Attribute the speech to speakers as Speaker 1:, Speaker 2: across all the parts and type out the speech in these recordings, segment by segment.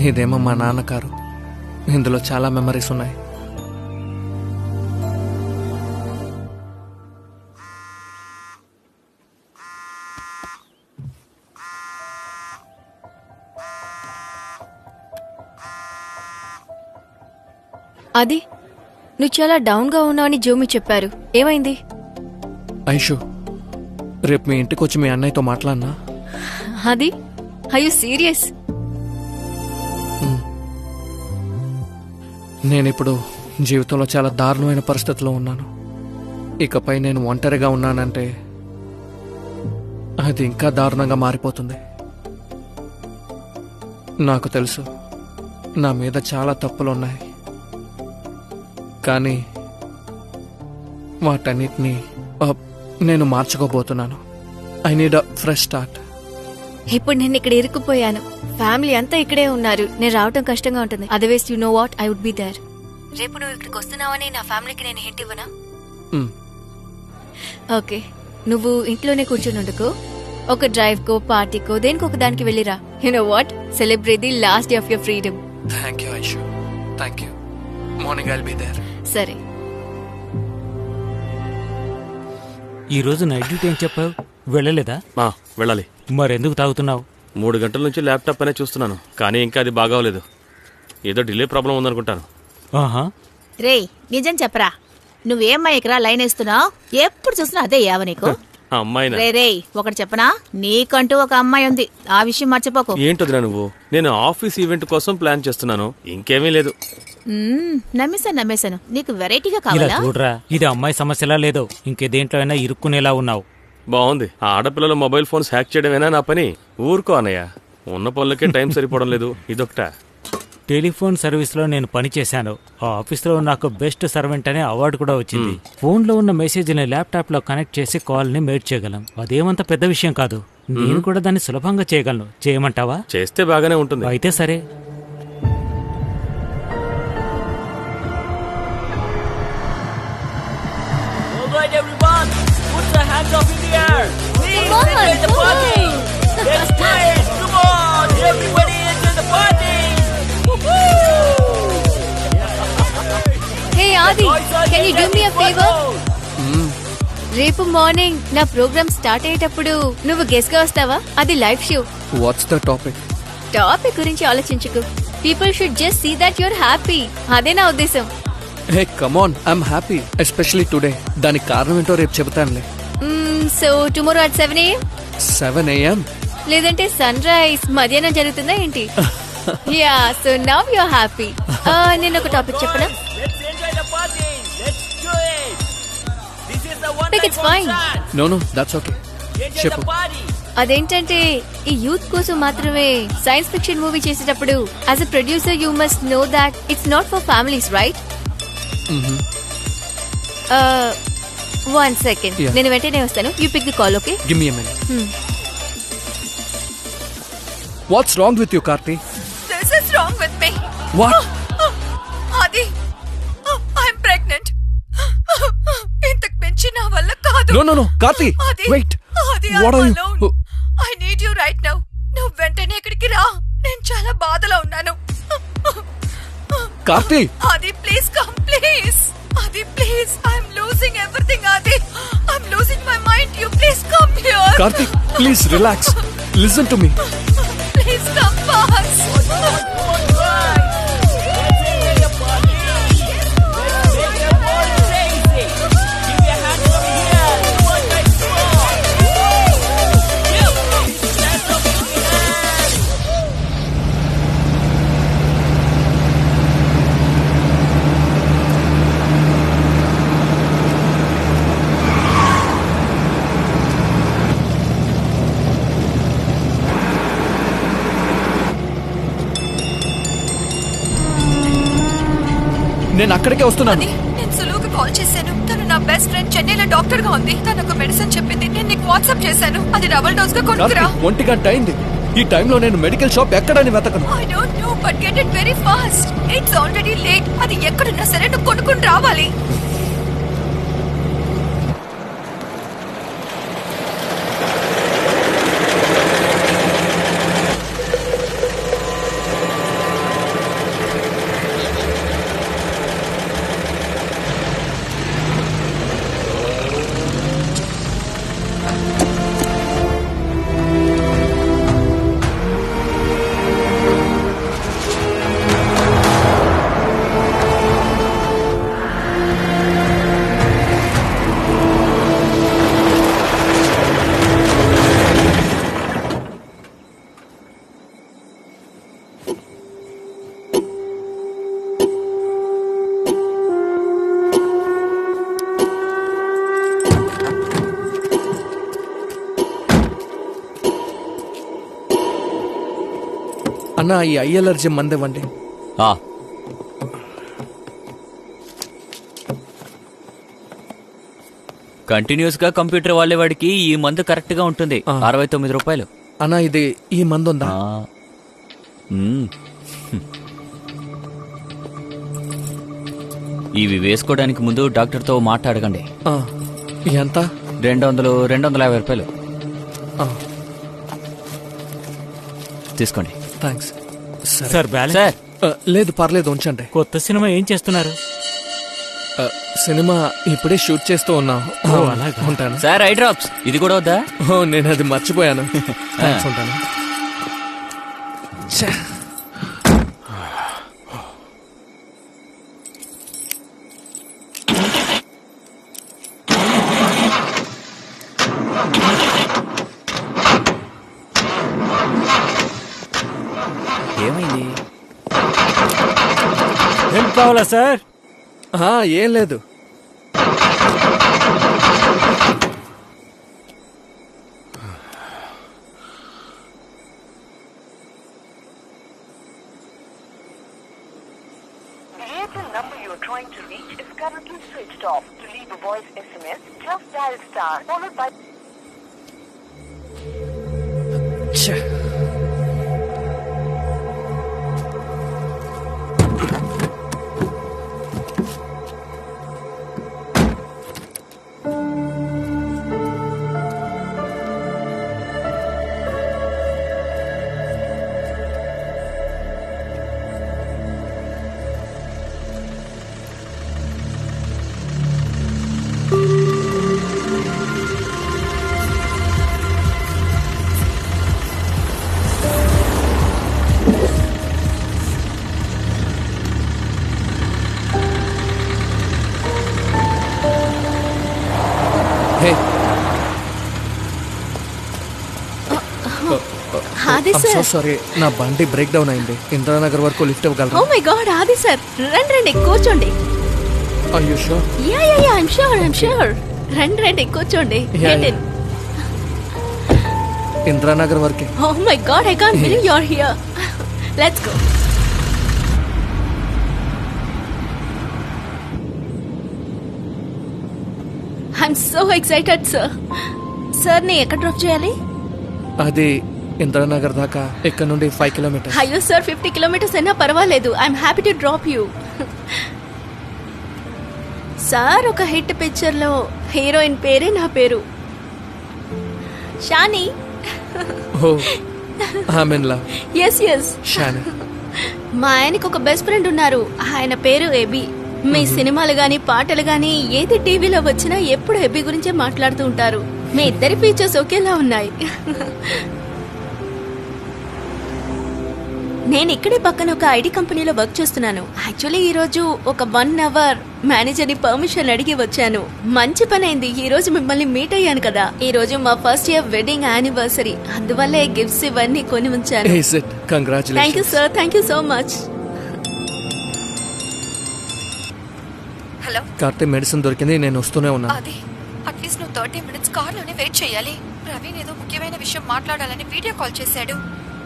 Speaker 1: ఇదేమో మా నాన్న కారు. ఇందులో చాలా మెమరీస్ ఉన్నాయి.
Speaker 2: అది నువ్వు చాలా డౌన్ గా ఉన్నావని జోమి చెప్పారు. ఏమైంది?
Speaker 1: ఐషు, రేపు మీ ఇంటికి వచ్చి మీ అన్నయ్యతో మాట్లాడినా?
Speaker 2: అది ఐ యు సీరియస్?
Speaker 1: నేనిప్పుడు జీవితంలో చాలా దారుణమైన పరిస్థితిలో ఉన్నాను. ఇకపై నేను ఒంటరిగా ఉన్నానంటే అది ఇంకా దారుణంగా మారిపోతుంది. నాకు తెలుసు నా మీద చాలా తప్పులున్నాయి, కానీ వాటన్నిటినీ నేను మార్చుకోబోతున్నాను. I need a fresh start.
Speaker 2: ఇప్పుడు నేను ఇక్కడ ఇరుక్కుపోయాను. ఫ్యామిలీ అంతా ఇక్కడే ఉన్నారు. నేను రావటం కష్టంగా ఉంటుంది. Otherwise you know what, I would be there. రేపు నువ్వు ఇక్కడికి వస్తున్నావని నా ఫ్యామిలీకి నేను హింట్ ఇవ్వనా? ఓకే, నువ్వు ఇంట్లోనే కూర్చొని ఉండకు. ఒక డ్రైవ్ కో, పార్టీకో, దేనికో ఒక దానికి వెళ్ళిరా. You know what, celebrate the last day of your freedom.
Speaker 1: Thank you Aishu, thank you. Morning I'll be there.
Speaker 2: సరే.
Speaker 3: ఈ రోజు నైట్ డ్యూటీ ఏం చెప్పావు? వెళ్ళలేదా?
Speaker 4: వెళ్ళాలి.
Speaker 3: మరెందుకు తాగుతున్నావు?
Speaker 4: 3 గంటల నుంచి ల్యాప్టాప్ అనే చూస్తున్నాను, కానీ ఇంకా అది బాగాలేదు. ఏదో డిలే ప్రాబ్లం ఉందనుకుంటాను.
Speaker 3: ఆహా,
Speaker 5: రేయ్ నిజం చెప్పరా, నువ్వేమ్మాయికిరా లైన్ వేస్తున్నావు? ఎప్పుడు చూసినా అదే యావ నీకు.
Speaker 4: అమ్మాయినా?
Speaker 5: రేయ్ ఒకటి చెప్పనా, నీకంటూ ఒక అమ్మాయి ఉంది, ఆ విషయం మర్చిపోకు.
Speaker 4: ఏంటొదినా నువ్వు? నేను ఆఫీస్ ఈవెంట్ కోసం ప్లాన్ చేస్తున్నాను, ఇంకేమీ లేదు.
Speaker 5: నమ్మేశాను. నీకు వెరైటీగా
Speaker 3: ఇలా
Speaker 5: కావాలా?
Speaker 3: చూడరా, ఇది అమ్మాయి సమస్యలా లేదో ఇంకే దేంట్లో అయినా ఇరుక్కునేలా ఉన్నావు.
Speaker 4: బాగుంది. ఆడపిల్లల మొబైల్ ఫోన్స్ హ్యాక్ చేయడమేనా నా పని? ఊరుకో అన్నయ్య, ఉన్న పనులకే టైం సరిపోవడం లేదు, ఇదొకట.
Speaker 3: టెలిఫోన్ సర్వీస్ లో నేను పని చేశాను. ఆ ఆఫీస్ లో నాకు బెస్ట్ సర్వెంట్ అనే అవార్డు కూడా వచ్చింది. ఫోన్ లో ఉన్న మెసేజ్ ని ల్యాప్టాప్ లో కనెక్ట్ చేసి కాల్ ని మేడ్ చేయగలం. అదేమంత పెద్ద విషయం కాదు. నేను కూడా దాన్ని సులభంగా చేయగలను. చేయమంటావా?
Speaker 4: చేస్తే బాగానే ఉంటుంది.
Speaker 3: అయితే సరే.
Speaker 6: Everyone, put your hands up in the air. Please enjoy the party. Let's do it. Come on, everybody enjoy the party.
Speaker 2: Hey Aadi, can you do me a favour? రేపు మార్నింగ్ నా ప్రోగ్రామ్ స్టార్ట్ అయ్యేటప్పుడు నువ్వు guest గా వస్తావా? అది live show.
Speaker 1: What's the topic?
Speaker 2: Topic గురించి ఆలోచించకు. People should just see that you're happy. అదే నా ఉద్దేశం.
Speaker 1: Hey come on, I'm happy, especially today. దానికి కారణం ఏంటో రేపు చెబుతానులే.
Speaker 2: So tomorrow at 7 AM?
Speaker 1: 7 AM?
Speaker 2: లేదంటే సన్ రైజ్ మధ్యాహ్నం జరుగుతుందా ఏంటి? Yeah, so now you are happy. నేను ఒక టాపిక్ చెప్పనా?
Speaker 6: Let's enjoy the party. Let's do it. This is the one.
Speaker 2: Think it's fine.
Speaker 1: No, that's okay.
Speaker 6: Enjoy
Speaker 1: చెప్పు.
Speaker 6: the party.
Speaker 2: అదేంటంటే ఈ యూత్ కోసం మాత్రమే సైన్స్ ఫిక్షన్ మూవీ చేసేటప్పుడు as a producer you must know that it's not for families, right? 1 second.
Speaker 1: Yeah.
Speaker 2: నేను వెంటనే వస్తాను. You pick the call, okay?
Speaker 1: Give me a minute. What's wrong with you, Karthi?
Speaker 2: This is wrong with me.
Speaker 1: What?
Speaker 2: Adi, I'm pregnant. ఇంతకు మించి నా వల్ల కాదు.
Speaker 1: No, Karthi,
Speaker 2: Adi,
Speaker 1: wait.
Speaker 2: Adi,
Speaker 1: What
Speaker 2: I'm
Speaker 1: are you?
Speaker 2: alone. I need you right now. నువ్వు వెంటనే ఇక్కడికి రా. నేను చాలా బాధలో ఉన్నాను.
Speaker 1: Karthi!
Speaker 2: Adi, please come, please. Adi, please. I'm losing everything, Adi. I'm losing my mind. You please come here.
Speaker 1: Karthi, please relax. Listen to me.
Speaker 2: Please come fast.
Speaker 1: నేను అక్కడికే వస్తున్నాను.
Speaker 2: నేను సులువుకి కాల్ చేశాను. తను నా బెస్ట్ ఫ్రెండ్ చెన్నైలో doctor గా ఉంది. తను ఒక మెడిసిన్ చెప్పింది. నేను నీకు వాట్సాప్ చేశాను. అది డబుల్ డోస్ గా కొనుక్కురా.
Speaker 1: 1 గంట అయింది. ఈ టైంలో నేను మెడికల్ షాప్ ఎక్కడని వెతకను.
Speaker 2: I don't know, but get it very fast. It's already late. అది ఎక్కడున్నా సరే నువ్వు కొనుక్కుని రావాలి.
Speaker 1: అన్న ఈ ఐ ఎలర్జీ మందు ఇవ్వండి.
Speaker 7: కంటిన్యూస్ గా కంప్యూటర్ వాడేవాడికి ఈ మందు కరెక్ట్ గా ఉంటుంది. 69 రూపాయలు.
Speaker 1: అన్న ఇది ఈ మందు ఉందా?
Speaker 7: ఇవి వేసుకోవడానికి ముందు డాక్టర్తో మాట్లాడకండి.
Speaker 1: ఎంత?
Speaker 7: 250 రూపాయలు తీసుకోండి.
Speaker 1: Thanks
Speaker 3: sir balance.
Speaker 7: సార్
Speaker 1: లేదు పర్లేదు ఉంచండి.
Speaker 3: కొత్త సినిమా ఏం చేస్తున్నారు?
Speaker 1: సినిమా ఇప్పుడే షూట్ చేస్తూ ఉన్నాం.
Speaker 3: అలాగా.
Speaker 1: ఉంటాను
Speaker 7: సార్ ఐ డ్రాప్స్ ఇది కూడా వద్దా?
Speaker 1: నేను అది మర్చిపోయాను. థ్యాంక్స్ ఉంటాను.
Speaker 7: ఏమైంది?
Speaker 3: హెల్ప్ కావాలా సార్?
Speaker 1: ఏం లేదు.
Speaker 8: number you are trying to reach is currently switched off. To leave a voice SMS, just dial star followed by...
Speaker 1: sorry నా బండి బ్రేక్ డౌన్ అయింది. ఇంద్రానగర్ వరకు లిఫ్ట్ ఇవ్వగలరా?
Speaker 2: Oh my god Aadi sir రండి కూర్చోండి.
Speaker 1: Are you sure?
Speaker 2: Ya I am sure. రండి కూర్చోండి.
Speaker 1: ఇంద్రానగర్ వరకే.
Speaker 2: Oh my god I can't believe you are here. Let's go. I am so excited sir. Sir ని ఎక్కడ డ్రాప్ చేయాలి?
Speaker 1: అది ఇంద్రానగర్ దాకా ఇక్కడ నుండి 5 కిలోమీటర్స్.
Speaker 2: అయ్యో సార్ 50 కిలోమీటర్స్ అయినా పర్వాలేదు. I'm happy to drop you. Sir ఒక హిట్ పిక్చర్ లో హీరోయిన్ పేరే నా పేరు షాని. ఎస్
Speaker 1: షాని.
Speaker 2: మా ఆయనకి ఒక బెస్ట్ ఫ్రెండ్ ఉన్నారు. ఆయన పేరు ఎబి. మీ సినిమాలు గాని పాటలు గాని ఏది టీవీలో వచ్చినా ఎప్పుడు ఎబి గురించే మాట్లాడుతూ ఉంటారు. మీ ఇద్దరి ఫీచర్స్ ఒకేలా ఉన్నాయి. నేను ఇక్కడే పక్కన ఒక ఐడి కంపెనీలో వర్క్ చేస్తున్నాను. యాక్చువల్లీ ఈ రోజు ఒక 1 అవర్ మేనేజర్ ని పర్మిషన్ అడిగి వచ్చాను. మంచి పని అయింది. ఈ రోజు మిమ్మల్ని మీట్ అయ్యాను కదా. ఈ రోజు మా ఫస్ట్ ఇయర్ వెడ్డింగ్ యానివర్సరీ. అందువల్లే గిఫ్ట్స్ ఇవన్నీ కొని ఉంచాను. Thank you sir. Thank you so much.
Speaker 9: Hello
Speaker 1: Karthi, medicine దొరికింది. నేను వస్తూనే ఉన్నాను.
Speaker 9: అది అట్లీస్ట్ నువ్వు 30 మినిట్స్ కార్లోనే వెయిట్ చేయాలి. ప్రవీణ్ ఏదో ముఖ్యమైన విషయం మాట్లాడాలని వీడియో కాల్ చేశాడు.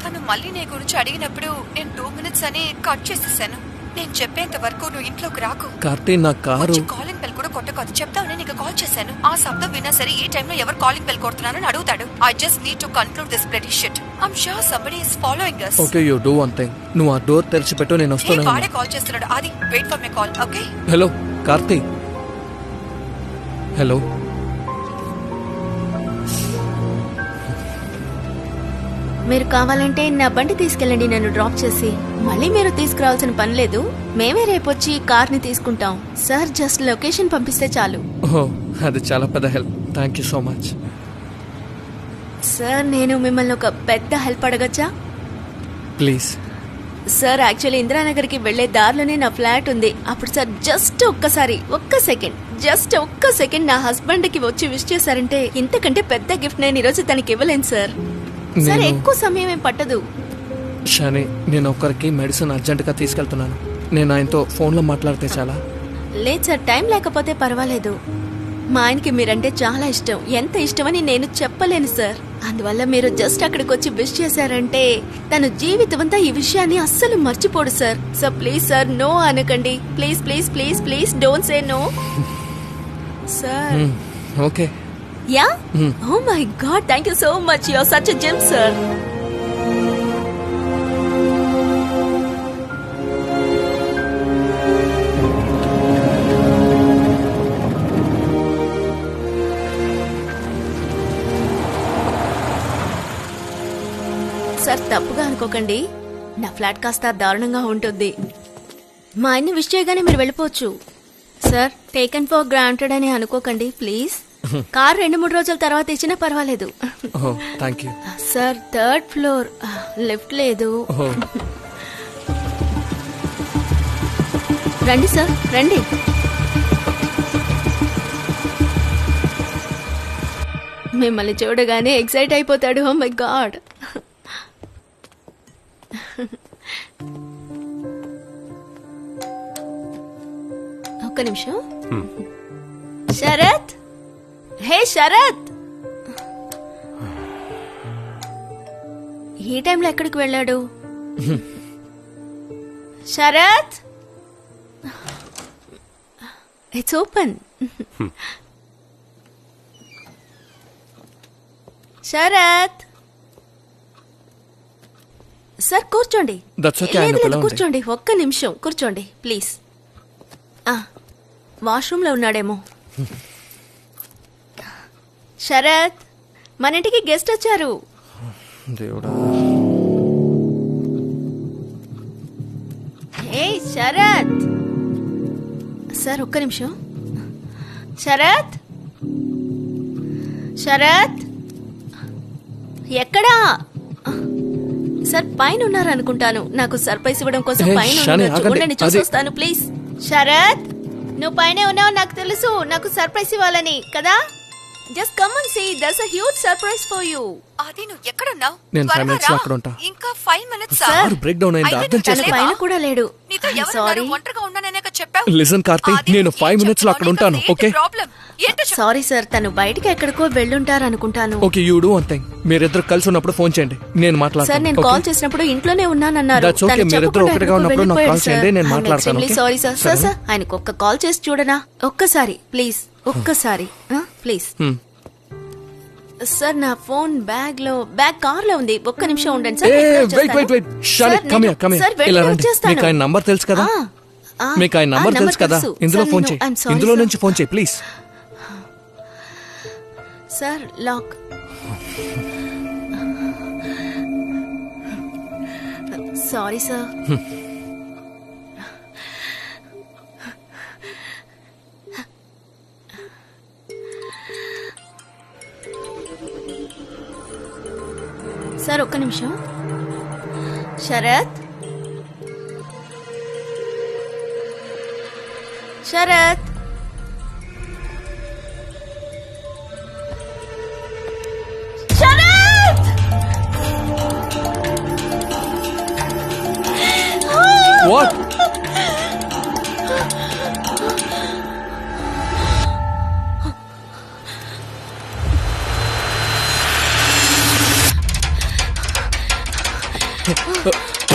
Speaker 9: తను మళ్ళీ నీ గురించి అడిగినప్పుడు నేను 2 మినిట్స్ అని కట్ చేసేసాను. నేను చెప్పేంత వరకు నువ్వు ఇంట్లోకి రాకు.
Speaker 1: కార్తీ, నా కారు
Speaker 9: కాలింగ్ బెల్ కూడా కొట్టకూడదు చెప్తావని నీకు కాల్ చేశాను. ఆ శబ్దం విన్నా సరే ఈ టైంలో ఎవరు కాలింగ్ బెల్ కొడుతున్నారని అడుగుతాడు. I just need to conclude this bloody shit. I'm sure somebody is following us.
Speaker 1: Okay, you do one thing. నువ్వు ఆ డోర్ తెరిచిపెట్టు, నేను వస్తున్నాను.
Speaker 9: వాడే కాల్ చేస్తున్నాడు. Aadi wait for my call. Okay.
Speaker 1: Hello Karthi. Hello.
Speaker 2: మీరు కావాలంటే నా బండి తీసుకెళ్ళండి, నన్ను డ్రాప్ చేసి. మళ్ళీ మీరు తీసుకురావాల్సిన పని లేదు. మేమే రేపొచ్చి కార్ ని తీసుకుంటాం. సార్ జస్ట్ లొకేషన్ పంపిస్తే చాలు.
Speaker 1: అది చాలా పెద్ద help. Thank you so much.
Speaker 2: Sir నేను మిమ్మల్ని ఒక పెద్ద హెల్ప్ అడగచ్చా?
Speaker 1: ప్లీజ్.
Speaker 2: సార్ యాక్చువల్లీ ఇందిరానగర్కి వెళ్లే దారిలోనే నా ఫ్లాట్ ఉంది. అప్పుడు సార్ జస్ట్ ఒక్క సెకండ్ నా హస్బెండ్ కి వచ్చి విష్ చేశారంటే ఇంతకంటే పెద్ద గిఫ్ట్ నేను ఈరోజు తనకి ఇవ్వలేను సార్. సార్ ఎక్కువ సమయం ఏం పట్టదు.
Speaker 1: షాని, నేను ఒక్కరికి మెడిసిన్ అర్జెంట్ గా తీసుకెళ్తున్నాను. నేను ఆయనతో ఫోన్ లో మాట్లాడితే చాలా?
Speaker 2: లేదు సార్, టైం లేకపోతే పర్వాలేదు. మా ఆయనకి మీరంటే చాలా ఇష్టం. ఎంత ఇష్టమని నేను చెప్పలేను సార్. అందువల్ల మీరు జస్ట్ అక్కడికి వచ్చి విష్ చేశారంటే తను జీవితం అంతా ఈ విషయాన్ని అస్సలు మర్చిపోడు sir. Sir please sir no అనకండి. Please please please please don't say no sir.
Speaker 1: Okay.
Speaker 2: Yeah. Oh my god, thank you so much. You are such a gem sir. Sir తప్పుగా అనుకోకండి, నా ఫ్లాట్ కాస్త దారుణంగా ఉంటుంది. మా ఆయన్ని విష్ చేయగానే మీరు వెళ్ళిపోవచ్చు. సార్ టేకెన్ ఫర్ గ్రాంటెడ్ అని అనుకోకండి ప్లీజ్. కార్ 2-3 రోజుల తర్వాత ఇచ్చినా పర్వాలేదు.
Speaker 1: Thank you.
Speaker 2: Sir 3rd floor, lift లేదు. రండి సార్ రండి. మిమ్మల్ని చూడగానే ఎక్సైట్ అయిపోతాడు. Oh my god. ఒక్క నిమిషం. శరత్, హే శరత్, ఈ టైంలో ఎక్కడికి వెళ్ళాడు? Sharath, it's open. Sharath sir కూర్చోండి. కూర్చోండి, ఒక్క నిమిషం కూర్చోండి ప్లీజ్. వాష్రూమ్ లో ఉన్నాడేమో. శరత్, మన ఇంటికి గెస్ట్ వచ్చారు.
Speaker 1: దేవుడా.
Speaker 2: ఏ శరత్ సార్ ఒక్క నిమిషం. శరత్, శరత్ ఎక్కడా? సార్ పైన ఉన్నారు అనుకుంటాను. నాకు సర్ప్రైజ్ ఇవ్వడం కోసం పైన చూడండి, చూసొస్తాను ప్లీజ్. శరత్, నువ్వు పైనే ఉన్నావు నాకు తెలుసు. నాకు సర్ప్రైజ్ ఇవ్వాలని కదా. Just come and see, that's a huge surprise for you.
Speaker 9: Aadi నువ్వు ఎక్కడ ఉన్నావు?
Speaker 1: నేను 5 minutes లో అక్కడ ఉంటా.
Speaker 9: ఇంకా 5 minutes
Speaker 1: సార్ బ్రేక్ డౌన్ అయింది, అర్థం చేసుకో.
Speaker 2: పైన కూడా లేడు.
Speaker 9: నీతో ఎవరు ఒంటరిగా ఉన్నాననే చెప్పావు.
Speaker 1: లిసన్ కార్తీక్, నేను 5 minutes లో అక్కడ ఉంటాను. ఓకే.
Speaker 2: సారీ సార్, తను బయటికి ఎక్కడికో వెళ్ళుంటారు అనుకుంటాను.
Speaker 1: Okay, you do one thing. మీరిద్దరు కలిసి ఉన్నప్పుడు ఫోన్ చేయండి, నేను మాట్లాడతాను.
Speaker 2: సార్ నేను కాల్ చేసినప్పుడు ఇంట్లోనే ఉన్నానన్నారు.
Speaker 1: దట్స్ ఓకే, మీరిద్దరు ఒకటిగా ఉన్నప్పుడు నాకు కాల్ చేయండి, నేను మాట్లాడతాను.
Speaker 2: Sorry sir. సార్ సార్ ఆయనకు ఒక్క కాల్ చేసి చూడనా? ఒక్కసారి ప్లీజ్, ఒక్కసారి ప్లీజ్. సార్ నా ఫోన్ బ్యాగ్ కార్ లో ఉంది. ఒక్క నిమిషం ఉండండి sir.
Speaker 1: Wait Shali, come here. ఇలా రండి. మీకు ఆయన నంబర్ తెలుసు కదా? మీకు ఆయన నంబర్ తెలుసు కదా? ఇందులో ఫోన్ చేయి, ఇందులో నుంచి ఫోన్ చేయి please.
Speaker 2: Sir lock. Sorry sir. Sir ఒక్క నిమిషం. Sharath, Sharath, Sharath.
Speaker 1: What?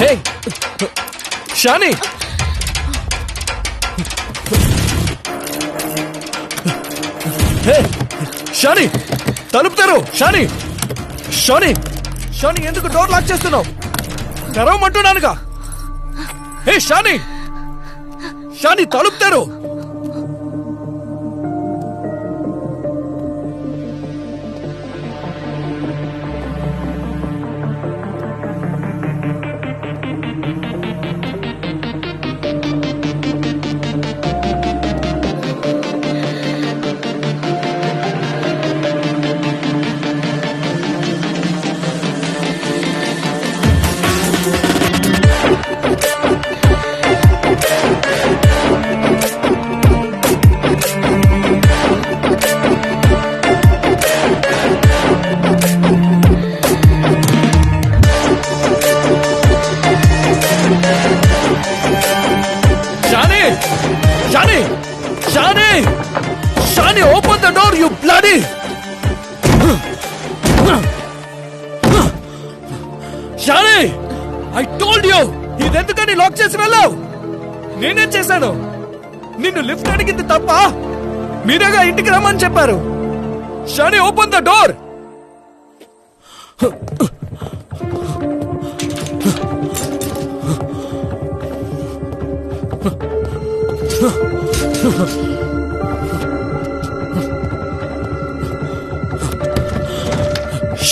Speaker 1: Hey! Shani! Hey! Shani! తలుపు తెరు! షాని! షాని! షాని, ఎందుకు డోర్ లాక్ చేస్తున్నావు? తెరవమంటున్నానుగా. హే షాని! షాని, తలుపు తెరు! Shani, open the door, you bloody! I told you ఇదెందుకని లాక్ చేసి వెళ్ళావు? నేనేం చేశాను? నిన్ను లిఫ్ట్ అడిగింది తప్ప? మీరేగా ఇంటికి రమ్మని చెప్పారు. Shani open the door.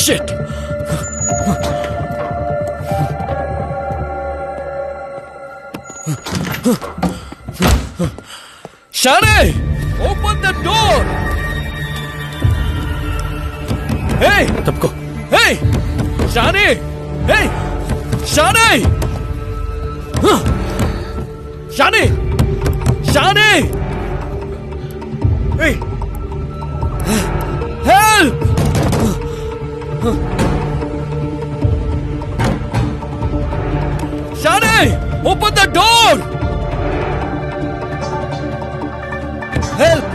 Speaker 1: Shit! Shani! Open the door! Hey!
Speaker 4: తప్పుకో.
Speaker 1: Hey! Shani! Hey! Shani! Shani! Shani! Hey! Help! Shani! Open the door! Help!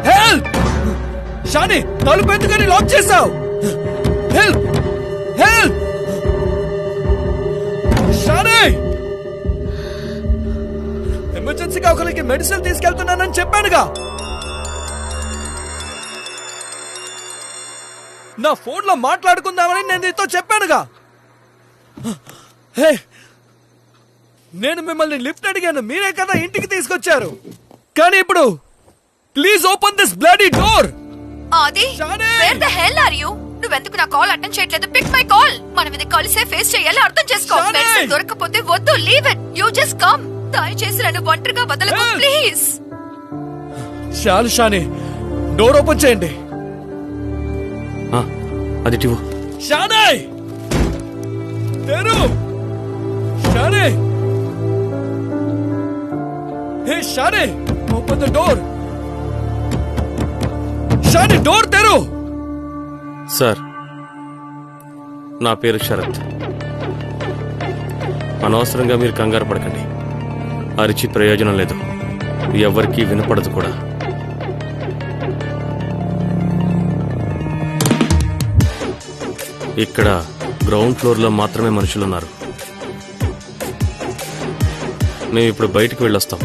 Speaker 1: Help! Shani! తలుపు ఎందుకని లాక్ చేసావు? Help! Help! Shani! ఎమర్జెన్సీగా ఒకరికి మెడిసిన్ తీసుకెళ్తున్నానని చెప్పానుగా. నా ఫోన్ లో మాట్లాడుకుందామని నేను నీతో చెప్పానుగా. హే, నేను మిమ్మల్ని లిఫ్ట్ అడిగాను, మీరే కదా ఇంటికి తీసుకొచ్చారు. కానీ ఇప్పుడు please open this bloody door.
Speaker 9: Aadi, where the hell are you? నువ్వెందుకు నా కాల్ అటెండ్ చేయట్లేదు? Pick my call. మనం ఇది కలిసే ఫేస్ చేయాలి, అర్థం చేసుకో. మెడిసిన్ దొరకకపోతే వద్దు, leave it. You just come. దయచేసి నన్ను ఒంటరిగా వదలకు ప్లీజ్.
Speaker 1: చాలు షాని, డోర్ ఓపెన్ చేయండి.
Speaker 4: అది టివు.
Speaker 1: షాని తెరు. షాని, హే షాని, open the door. Shani, door తెరు.
Speaker 4: సార్, నా పేరు శరత్. అనవసరంగా మీరు కంగారు పడకండి. అరిచి ప్రయోజనం లేదు, ఎవరికీ వినపడదు కూడా. ఇక్కడ గ్రౌండ్ ఫ్లోర్ లో మాత్రమే మనుషులున్నారు. మేము ఇప్పుడు బయటికి వెళ్ళొస్తాం.